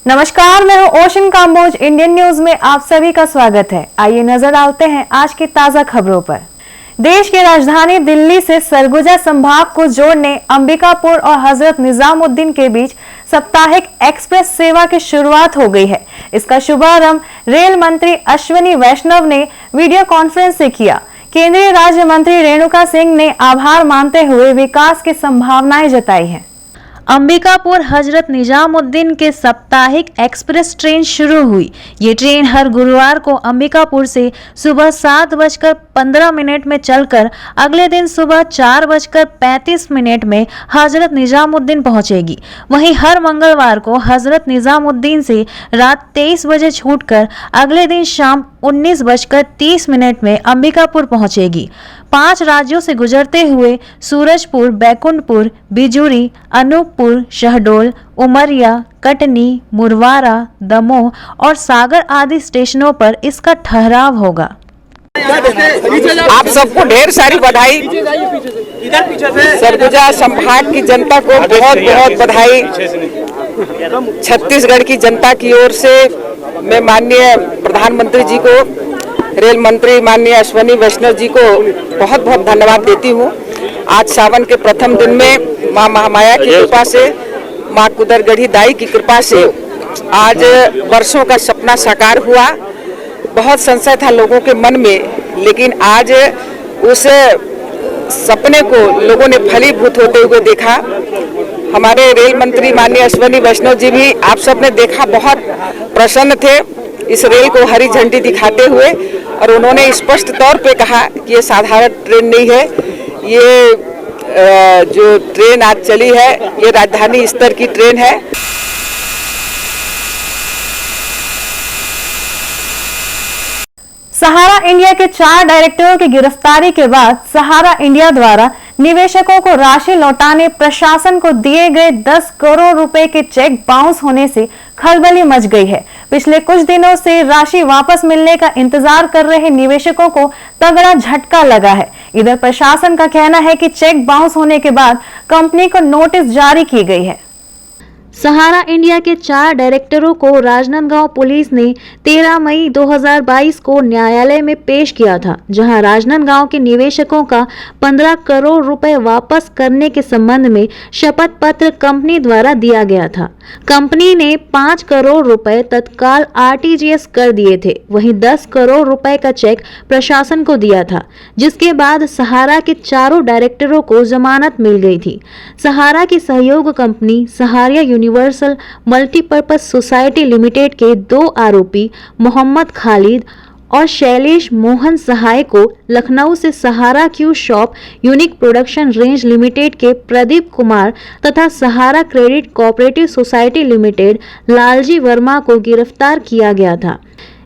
नमस्कार, मैं हूं ओशन काम्बोज। इंडियन न्यूज में आप सभी का स्वागत है। आइए नजर डालते हैं आज की ताजा खबरों पर। देश की राजधानी दिल्ली से सरगुजा संभाग को जोड़ने अंबिकापुर और हजरत निजामुद्दीन के बीच साप्ताहिक एक्सप्रेस सेवा की शुरुआत हो गई है। इसका शुभारंभ रेल मंत्री अश्विनी वैष्णव ने वीडियो कॉन्फ्रेंस से किया। केंद्रीय राज्य मंत्री रेणुका सिंह ने आभार मानते हुए विकास की संभावनाएं जताई हैं। अंबिकापुर हजरत निजामुद्दीन के साप्ताहिक एक्सप्रेस ट्रेन शुरू हुई। ये ट्रेन हर गुरुवार को अंबिकापुर से सुबह 7:15 में चलकर अगले दिन सुबह 4:35 में हजरत निजामुद्दीन पहुंचेगी। वहीं हर मंगलवार को हजरत निजामुद्दीन से रात 23 बजे छूटकर अगले दिन शाम 19:30 में अंबिकापुर पहुंचेगी। 5 राज्यों से गुजरते हुए सूरजपुर, बैकुंठपुर, बिजुरी, अनूपपुर, शहडोल, उमरिया, कटनी, मुरवारा, दमोह और सागर आदि स्टेशनों पर इसका ठहराव होगा। आप सबको ढेर सारी बधाई। सरगुजा संभाग की जनता को बहुत बहुत बधाई। छत्तीसगढ़ की जनता की ओर से मैं माननीय प्रधानमंत्री जी को, रेल मंत्री माननीय अश्विनी वैष्णव जी को बहुत बहुत धन्यवाद देती हूँ। आज सावन के प्रथम दिन में माँ महामाया की कृपा से, माँ कुदरगढ़ी दाई की कृपा से आज वर्षों का सपना साकार हुआ। बहुत संशय था लोगों के मन में, लेकिन आज उस सपने को लोगों ने फलीभूत होते हुए देखा। हमारे रेल मंत्री माननीय अश्विनी वैष्णव जी भी आप सबने देखा, बहुत प्रसन्न थे इस रेल को हरी झंडी दिखाते हुए, और उन्होंने स्पष्ट तौर पे कहा कि ये साधारण ट्रेन नहीं है, ये जो ट्रेन आज चली है ये राजधानी स्तर की ट्रेन है। सहारा इंडिया के 4 डायरेक्टरों की गिरफ्तारी के बाद सहारा इंडिया द्वारा निवेशकों को राशि लौटाने प्रशासन को दिए गए 10 करोड़ रुपए के चेक बाउंस होने से खलबली मच गई है। पिछले कुछ दिनों से राशि वापस मिलने का इंतजार कर रहे निवेशकों को तगड़ा झटका लगा है। इधर प्रशासन का कहना है कि चेक बाउंस होने के बाद कंपनी को नोटिस जारी की गई है। सहारा इंडिया के 4 डायरेक्टरों को राजनांदगांव पुलिस ने 13 मई 2022 को न्यायालय में पेश किया था, जहां राजनांदगांव के निवेशकों का 15 करोड़ रुपए वापस करने के संबंध में शपथ पत्र कंपनी द्वारा दिया गया था। कंपनी ने 5 करोड़ रुपए तत्काल आरटीजीएस कर दिए थे। वहीं 10 करोड़ रुपए का चेक प्रशासन को दिया था, जिसके बाद सहारा के 4 डायरेक्टरों को जमानत मिल गई थी। सहारा की सहयोग company Saharia universal multipurpose society limited के 2 आरोपी मोहम्मद खालिद और शैलेश मोहन सहाय को लखनऊ से Sahara Q Shop Unique Production Range Limited के प्रदीप कुमार तथा Sahara Credit Cooperative Society Limited Lalji Verma को गिरफ्तार किया गया था।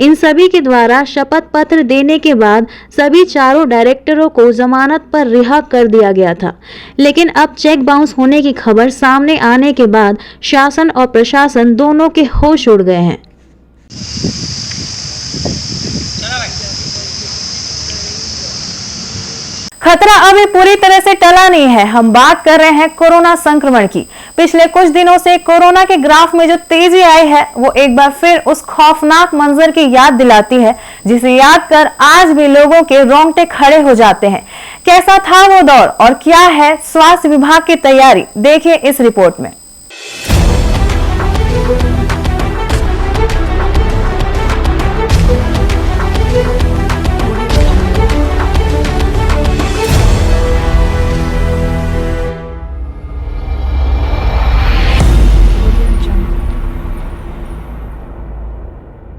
इन सभी के द्वारा शपथ पत्र देने के बाद सभी 4 डायरेक्टरों को जमानत पर रिहा कर दिया गया था। लेकिन अब चेक बाउंस होने की खबर सामने आने के बाद शासन और प्रशासन दोनों के होश उड़ गए हैं। खतरा अभी पूरी तरह से टला नहीं है। हम बात कर रहे हैं कोरोना संक्रमण की। पिछले कुछ दिनों से कोरोना के ग्राफ में जो तेजी आई है वो एक बार फिर उस खौफनाक मंजर की याद दिलाती है, जिसे याद कर आज भी लोगों के रोंगटे खड़े हो जाते हैं। कैसा था वो दौर और क्या है स्वास्थ्य विभाग की तैयारी, देखिए इस रिपोर्ट में।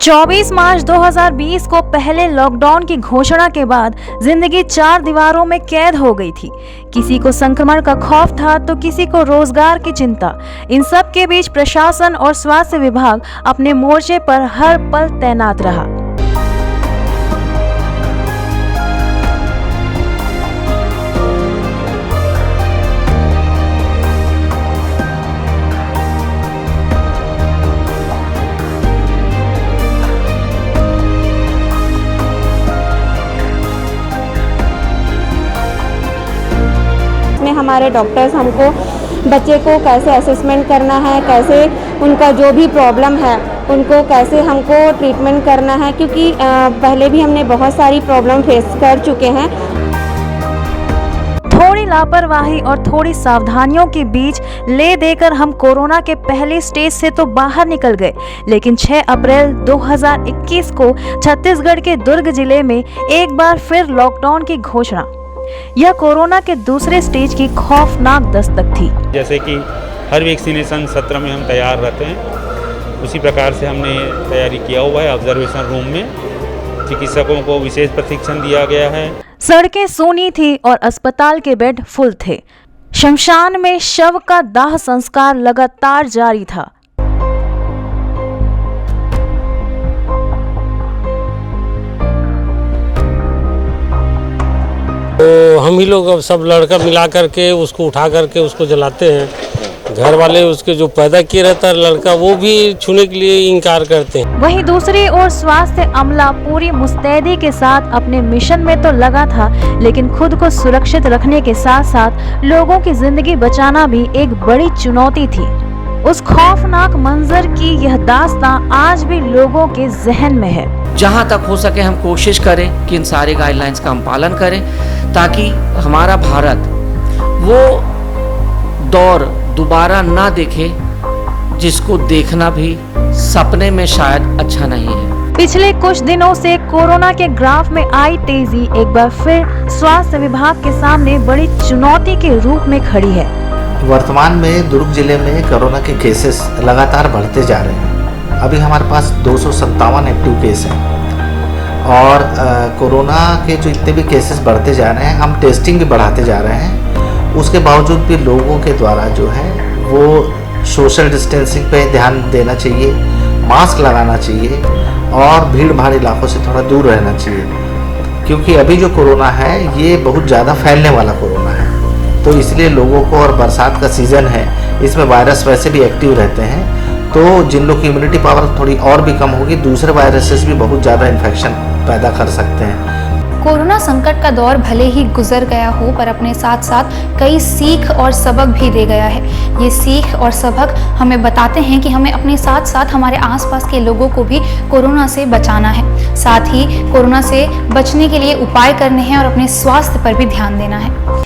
चौबीस मार्च 2020 को पहले लॉकडाउन की घोषणा के बाद जिंदगी 4 दीवारों में कैद हो गई थी। किसी को संक्रमण का खौफ था तो किसी को रोजगार की चिंता। इन सब के बीच प्रशासन और स्वास्थ्य विभाग अपने मोर्चे पर हर पल तैनात रहा। हमारे डॉक्टर्स हमको बच्चे को कैसे असेसमेंट करना है, कैसे उनका जो भी प्रॉब्लम है उनको कैसे हमको ट्रीटमेंट करना है, क्योंकि पहले भी हमने बहुत सारी प्रॉब्लम फेस कर चुके हैं। थोड़ी लापरवाही और थोड़ी सावधानियों के बीच ले देकर हम कोरोना के पहले स्टेज से तो बाहर निकल गए, लेकिन 6 अप्रैल 2021 को छत्तीसगढ़ के दुर्ग जिले में एक बार फिर लॉकडाउन की घोषणा। यह कोरोना के दूसरे स्टेज की खौफनाक दस्तक थी। जैसे कि हर वैक्सीनेशन सत्र में हम तैयार रहते हैं, उसी प्रकार से हमने तैयारी किया हुआ है। ऑब्जर्वेशन रूम में चिकित्सकों को विशेष प्रशिक्षण दिया गया है। सड़कें सूनी थी और अस्पताल के बेड फुल थे। शमशान में शव का दाह संस्कार लगातार जारी था। तो हम ही लोग अब सब लड़का मिला करके उसको उठा करके उसको जलाते हैं। घर वाले उसके जो पैदा किए रहता है लड़का, वो भी छूने के लिए इनकार करते हैं। वहीं दूसरी ओर स्वास्थ्य अमला पूरी मुस्तैदी के साथ अपने मिशन में तो लगा था, लेकिन खुद को सुरक्षित रखने के साथ साथ लोगों की जिंदगी बचाना भी एक बड़ी चुनौती थी। उस खौफनाक मंजर की यह दास्तां आज भी लोगों के जहन में है। जहाँ तक हो सके हम कोशिश करें कि इन सारे गाइडलाइंस का हम पालन करें, ताकि हमारा भारत वो दौर दोबारा ना देखे जिसको देखना भी सपने में शायद अच्छा नहीं है। पिछले कुछ दिनों से कोरोना के ग्राफ में आई तेजी एक बार फिर स्वास्थ्य विभाग के सामने बड़ी चुनौती के रूप में खड़ी है। वर्तमान में दुर्ग जिले में कोरोना के केसेस लगातार बढ़ते जा रहे हैं। अभी हमारे पास 257 एक्टिव केस हैं और कोरोना के जो इतने भी केसेस बढ़ते जा रहे हैं, हम टेस्टिंग भी बढ़ाते जा रहे हैं। उसके बावजूद भी लोगों के द्वारा जो है वो सोशल डिस्टेंसिंग पे ध्यान देना चाहिए, मास्क लगाना चाहिए और भीड़ भाड़ इलाकों से थोड़ा दूर रहना चाहिए, क्योंकि अभी जो कोरोना है ये बहुत ज़्यादा फैलने वाला कोरोना है। तो इसलिए लोगों को, और बरसात का सीज़न है, इसमें वायरस वैसे भी एक्टिव रहते हैं, तो जिन लोग की इम्यूनिटी पावर थोड़ी और भी कम होगी, दूसरे वायरसेस भी बहुत ज़्यादा इन्फेक्शन पैदा कर सकते हैं। कोरोना संकट का दौर भले ही गुजर गया हो, पर अपने साथ साथ कई सीख और सबक भी दे गया है। ये सीख और सबक हमें बताते हैं कि हमें अपने साथ साथ हमारे आसपास के लोगों को भी कोरोना से बचाना है, साथ ही कोरोना से बचने के लिए उपाय करने हैं और अपने स्वास्थ्य पर भी ध्यान देना है।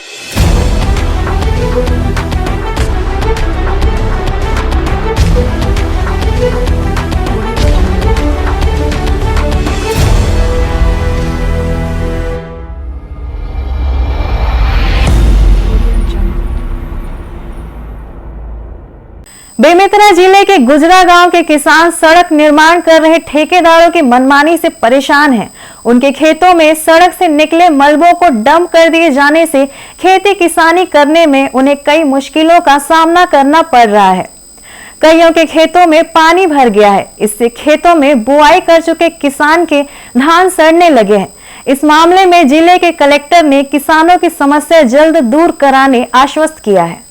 बेमेतरा जिले के गुजरा गांव के किसान सड़क निर्माण कर रहे ठेकेदारों की मनमानी से परेशान हैं। उनके खेतों में सड़क से निकले मलबों को डंप कर दिए जाने से खेती किसानी करने में उन्हें कई मुश्किलों का सामना करना पड़ रहा है। कईयों के खेतों में पानी भर गया है, इससे खेतों में बुआई कर चुके किसान के धान सड़ने लगे हैं। इस मामले में जिले के कलेक्टर ने किसानों की समस्या जल्द दूर कराने आश्वस्त किया है।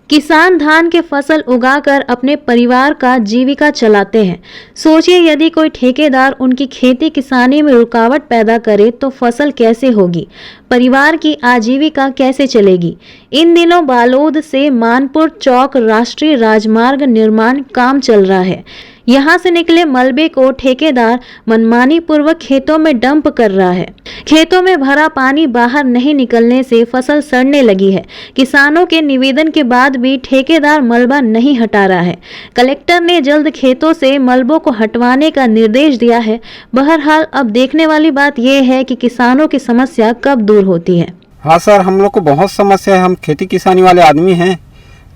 किसान धान के फसल उगाकर अपने परिवार का जीविका चलाते हैं। सोचिए यदि कोई ठेकेदार उनकी खेती किसानी में रुकावट पैदा करे तो फसल कैसे होगी, परिवार की आजीविका कैसे चलेगी। इन दिनों बालोद से मानपुर चौक राष्ट्रीय राजमार्ग निर्माण काम चल रहा है। यहाँ से निकले मलबे को ठेकेदार मनमानी पूर्वक खेतों में डंप कर रहा है। खेतों में भरा पानी बाहर नहीं निकलने से फसल सड़ने लगी है। किसानों के निवेदन के बाद भी ठेकेदार मलबा नहीं हटा रहा है। कलेक्टर ने जल्द खेतों से मलबों को हटवाने का निर्देश दिया है। बहरहाल अब देखने वाली बात यह है कि किसानों की समस्या कब दूर होती है। हाँ सर, हम लोग को बहुत समस्या है। हम खेती किसानी वाले आदमी हैं,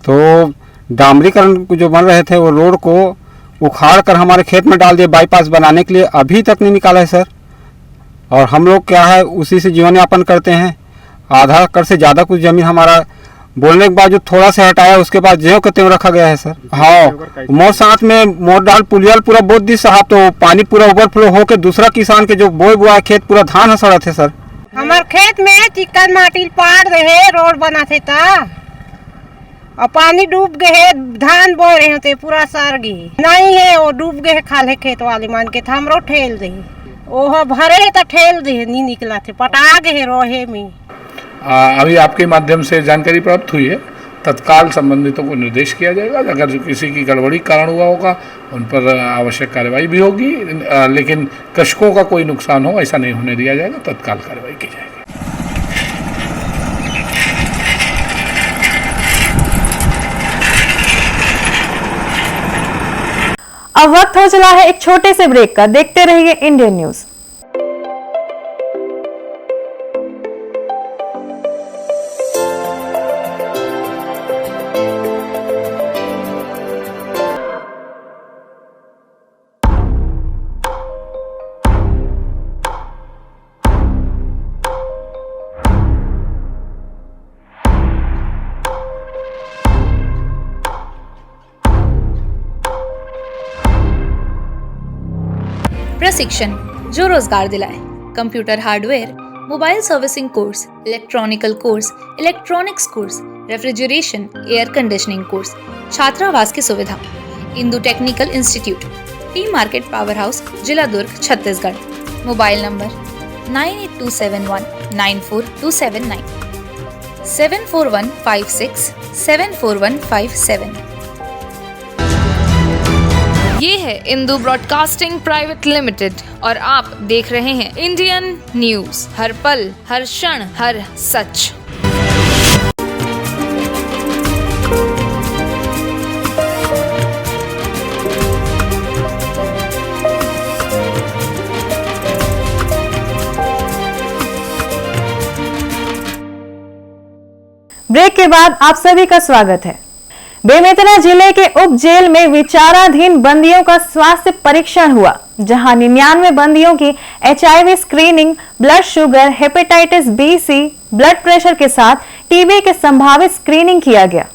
तो डामरीकरण जो बन रहे थे वो रोड को उखाड़ कर हमारे खेत में डाल दिए बाईपास बनाने के लिए, अभी तक नहीं निकाला है सर। और हम लोग क्या है उसी से जीवन यापन करते हैं। आधा एकड़ से ज़्यादा कुछ ज़मीन हमारा बोलने के बाद जो थोड़ा सा हटाया उसके बाद ज्यों के त्यों रखा गया है सर। हाँ, मोर साथ में मोर डाल पुलियल पूरा बोत दी साहब, तो पानी पूरा ओवरफ्लो होकर दूसरा किसान के जो बोए बुआ खेत पूरा धान हसड़ा थे सर। हमारे खेत में चिकन माटी पाड़ रहे, रोड बना थे और पानी डूब गए, धान बो रहे थे पूरा सर गए नहीं है, वो डूब गए खाले खेत वाले मान के था हमरो ठेल दे, ओह भरे तो ठेल दे नहीं निकला थे, पटा गए रोहे में। अभी आपके माध्यम से जानकारी प्राप्त हुई है तत्काल संबंधितों को निर्देश किया जाएगा। अगर जो किसी की गड़बड़ी कारण हुआ होगा उन पर आवश्यक कार्रवाई भी होगी, लेकिन कृषकों का कोई नुकसान हो ऐसा नहीं होने दिया जाएगा, तत्काल कार्रवाई की जाएगी। अब वक्त हो चला है एक छोटे से ब्रेक का। देखते रहिए इंडियन न्यूज। प्रशिक्षण जो रोजगार दिलाए। Computer hardware, mobile servicing course, electronical course, electronics course, refrigeration, air conditioning course, छात्रावास की सुविधा। Indu technical institute, T market power house, जिला दुर्ग, छत्तीसगढ़। Mobile number 9827194279, 7415674157। ये है इंदु ब्रॉडकास्टिंग प्राइवेट लिमिटेड और आप देख रहे हैं इंडियन न्यूज, हर पल, हर क्षण, हर सच। ब्रेक के बाद आप सभी का स्वागत है। बेमेतरा जिले के उप जेल में विचाराधीन बंदियों का स्वास्थ्य परीक्षण हुआ, जहां 99 बंदियों की HIV screening, blood sugar, hepatitis B, C, blood pressure के साथ टीबी के संभावित स्क्रीनिंग किया गया।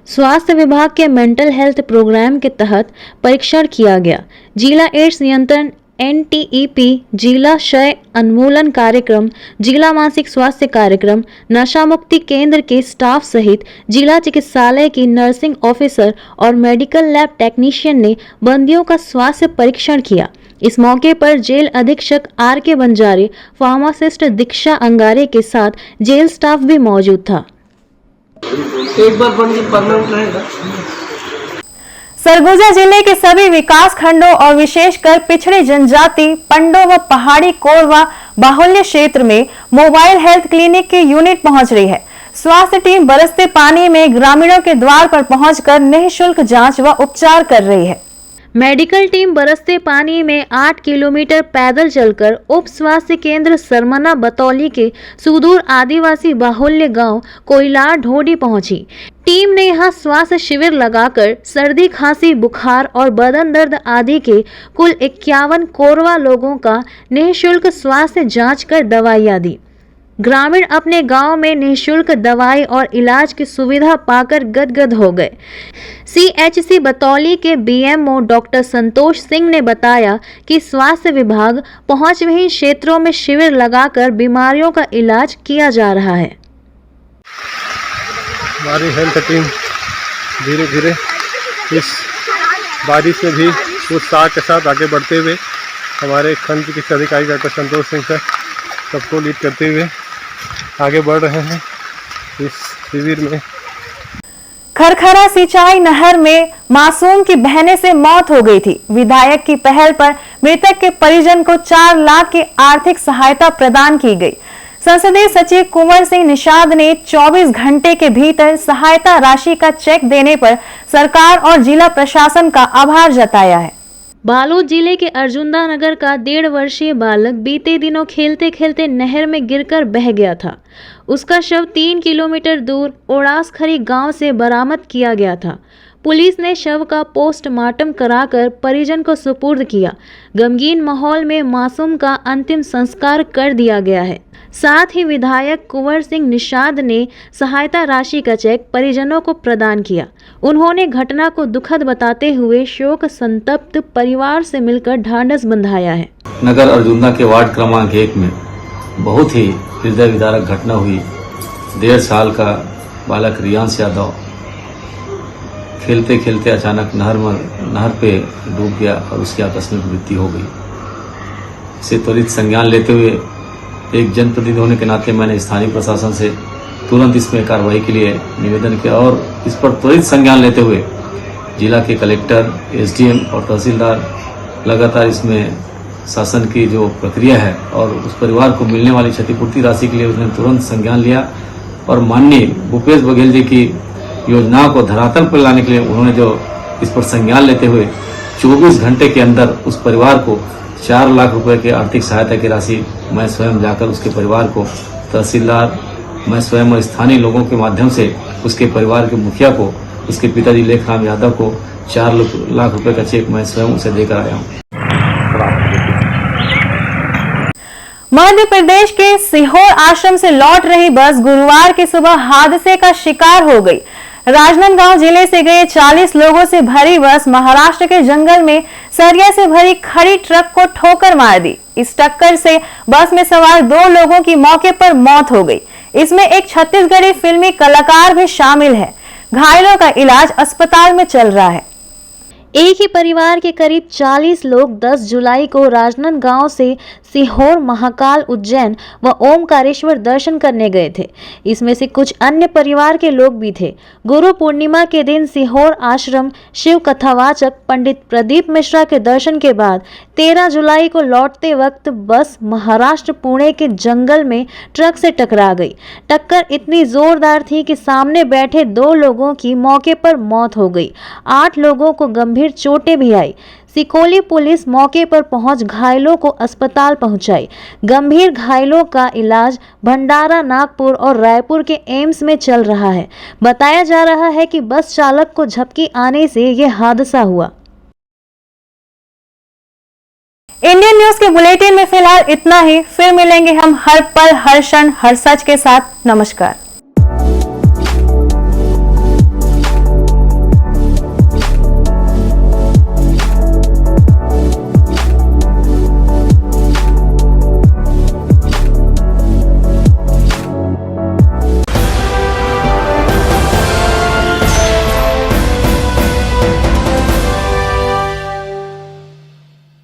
स्वास्थ्य विभाग के मेंटल हेल्थ प्रोग्राम के तहत परीक्षण किया गया। जिला एड्स नियंत्रण NTEP, जिला क्षय उन्मूलन कार्यक्रम, जिला मासिक स्वास्थ्य कार्यक्रम, नशा मुक्ति केंद्र के स्टाफ सहित जिला चिकित्सालय की नर्सिंग ऑफिसर और मेडिकल लैब टेक्नीशियन ने बंदियों का स्वास्थ्य परीक्षण किया। इस मौके पर जेल अधीक्षक RK बंजारे, फार्मासिस्ट दीक्षा अंगारे के साथ जेल स्टाफ भी मौजूद था। एक बार बन के परमानेंट रहेगा। सरगुजा जिले के सभी विकास खंडों और विशेषकर पिछड़ी जनजाति, पंडो व पहाड़ी कोरवा बाहुल्य क्षेत्र में मोबाइल हेल्थ क्लिनिक की यूनिट पहुंच रही है। स्वास्थ्य टीम बरसते पानी में ग्रामीणों के द्वार पर पहुंचकर निःशुल्क जांच व उपचार कर रही है। मेडिकल टीम बरसते पानी में 8 किलोमीटर पैदल चलकर उप स्वास्थ्य केंद्र सरमना बतौली के सुदूर आदिवासी बाहुल्य गांव कोयलार ढोडी पहुंची। टीम ने यहां स्वास्थ्य शिविर लगाकर सर्दी, खांसी, बुखार और बदन दर्द आदि के कुल 51 कोरवा लोगों का निःशुल्क स्वास्थ्य जांच कर दवाइयां दी। ग्रामीण अपने गांव में निःशुल्क दवाई और इलाज की सुविधा पाकर गदगद हो गए। CHC बतौली के BMO डॉक्टर संतोष सिंह ने बताया कि स्वास्थ्य विभाग पहुंच विहीन क्षेत्रों में शिविर लगाकर बीमारियों का इलाज किया जा रहा है। हमारी हेल्थ टीम धीरे धीरे इस बारिश में भी उत्साह के साथ आगे बढ़ते हुए हमारे खंड चिकित्सा अधिकारी डॉक्टर संतोष सिंह सर सबको लीड करते हुए आगे बढ़ रहे हैं इस शिविर में। खरखरा सिंचाई नहर में मासूम की बहने से मौत हो गई थी। विधायक की पहल पर मृतक के परिजन को 4 लाख की आर्थिक सहायता प्रदान की गई। संसदीय सचिव कुंवर सिंह निषाद ने 24 घंटे के भीतर सहायता राशि का चेक देने पर सरकार और जिला प्रशासन का आभार जताया है। बालोद जिले के अर्जुंदा नगर का 1.5 वर्षीय बालक बीते दिनों खेलते खेलते नहर में गिरकर बह गया था। उसका शव 3 किलोमीटर दूर ओड़ासखरी गांव से बरामद किया गया था। पुलिस ने शव का पोस्टमार्टम कराकर परिजन को सुपुर्द किया। गमगीन माहौल में मासूम का अंतिम संस्कार कर दिया गया है। साथ ही विधायक कुंवर सिंह निषाद ने सहायता राशि का चेक परिजनों को प्रदान किया। उन्होंने घटना को दुखद बताते हुए शोक संतप्त परिवार से मिलकर ढांढस बंधाया है। नगर अर्जुंदा के वार्ड क्रमांक 1 में बहुत ही हृदय विदारक घटना हुई। 1.5 साल का बालक रियांश यादव खेलते खेलते अचानक नहर पे डूब गया और उसकी आकस्मिक मृत्यु हो गई। इसे त्वरित संज्ञान लेते हुए एक जनप्रतिनिधि होने के नाते मैंने स्थानीय प्रशासन से तुरंत इसमें कार्रवाई के लिए निवेदन किया और इस पर त्वरित संज्ञान लेते हुए जिला के कलेक्टर, एसडीएम और तहसीलदार लगातार इसमें शासन की जो प्रक्रिया है और उस परिवार को मिलने वाली क्षतिपूर्ति राशि के लिए उसने तुरंत संज्ञान लिया और माननीय भूपेश बघेल जी की योजनाओं को धरातल पर लाने के लिए उन्होंने जो इस पर संज्ञान लेते हुए 24 घंटे के अंदर उस परिवार को 4 लाख रुपए की आर्थिक सहायता की राशि मैं स्वयं जाकर उसके परिवार को, तहसीलदार, मैं स्वयं और स्थानीय लोगों के माध्यम से उसके परिवार के मुखिया को, उसके पिताजी लेखराम यादव को 4 लाख रुपए का चेक मैं स्वयं उसे देकर आया हूँ। मध्य प्रदेश के सीहोर आश्रम से लौट रही बस गुरुवार की सुबह हादसे का शिकार हो गई। राजनांदगांव जिले से गए 40 लोगों से भरी बस महाराष्ट्र के जंगल में सरिया से भरी खड़ी ट्रक को ठोकर मार दी। इस टक्कर से बस में सवार 2 लोगों की मौके पर मौत हो गई। इसमें एक छत्तीसगढ़ी फिल्मी कलाकार भी शामिल है। घायलों का इलाज अस्पताल में चल रहा है। एक ही परिवार के करीब 40 लोग 10 जुलाई को राजनांदगांव से सीहोर, महाकाल, उज्जैन व ओमकारेश्वर दर्शन करने गए थे। इसमें से कुछ अन्य परिवार के लोग भी थे। गुरु पूर्णिमा के दिन सीहोर आश्रम शिव कथावाचक पंडित प्रदीप मिश्रा के दर्शन के बाद 13 जुलाई को लौटते वक्त बस महाराष्ट्र पुणे के जंगल में ट्रक से टकरा गई। टक्कर इतनी जोरदार थी कि सामने बैठे 2 लोगों की मौके पर मौत हो गई। 8 लोगों को गंभीर चोटें भी आई। सिकोली पुलिस मौके पर पहुंच घायलों को अस्पताल पहुंचाई। गंभीर घायलों का इलाज भंडारा, नागपुर और रायपुर के एम्स में चल रहा है। बताया जा रहा है कि बस चालक को झपकी आने से यह हादसा हुआ। इंडियन न्यूज के बुलेटिन में फिलहाल इतना ही। फिर मिलेंगे हम हर पल, हर क्षण, हर सच के साथ। नमस्कार।